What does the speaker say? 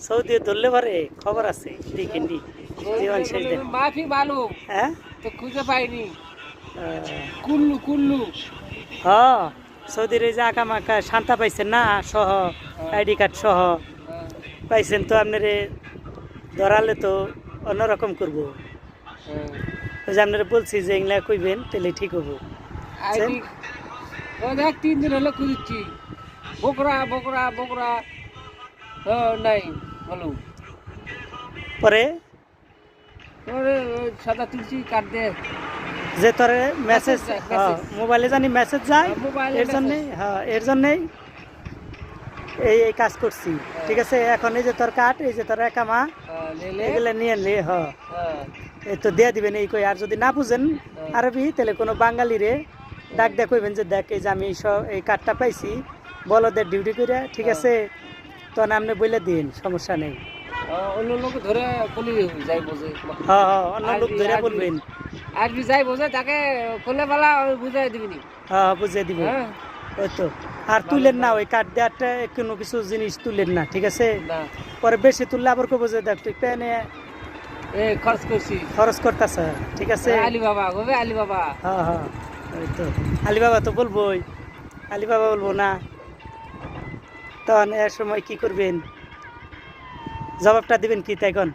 Saudi ধরলে পারে খবর আছে দেখেননি জীবন শেষ দিন মাফি মালুম হ্যাঁ তো খুঁজে পাইনি কুল্লু কুল্লু হ্যাঁ সৌদির এই যে আঁকা মাকা শান্তা পাইছেন না সহ আইডি কার্ড সহ পাইছেন তো আপনারে ধরালে তো অন্যরকম করবো ওই যে আপনারা বলছি যে এগুলা কইবেন তাহলে ঠিক হবো আইডি ও দেখ 3 দিন হলো খুঁজছি বকরা বকরা বকরা নাই বলো পরে ওরে সাদা তুলসি কাট দে যে তোর মেসেজ message। মোবাইলে জানি মেসেজ যায় মোবাইলে এর জন্যই এর জন্যই এই কাজ করছি ঠিক আছে এখন এই যে তোর কাঠ এই যে তোর একামা এগুলা নিয়ে নে এই তো দিয়ে দিবেন এই কই আর যদি না বুঝেন আরবি তাহলে কোনো বাঙালি রে ডাক দেখ কইবেন যে দেখ এই যে আমি এই কাঠটা পাইছি বলদের ডিউটি করে ঠিক আছে তো আপনি বলে দিন সমস্যা নেই অন্য লোক ধরে বলি যাই বোঝে অন্য লোক ধরে বলবেন আরবি যাই বোঝে তাকে কোলে বেলা বুঝাই দিবিনি বুঝিয়ে দিব ওই তো আর তুলেন না ওই কাঠ দেওয়ারটা কোনো কিছু জিনিস তুলেন না ঠিক আছে পরে বেশি তুললে আবার কব যে দেখ তুই পেনে খরচ করছি খরচ করতেছে ঠিক আছে আলী বাবা হবে আলী বাবা ওই তো আলী বাবা তো বলবোই আলী বাবা বলবো না তখন এর সময় কি করবেন জবাবটা দিবেন কি তাই এখন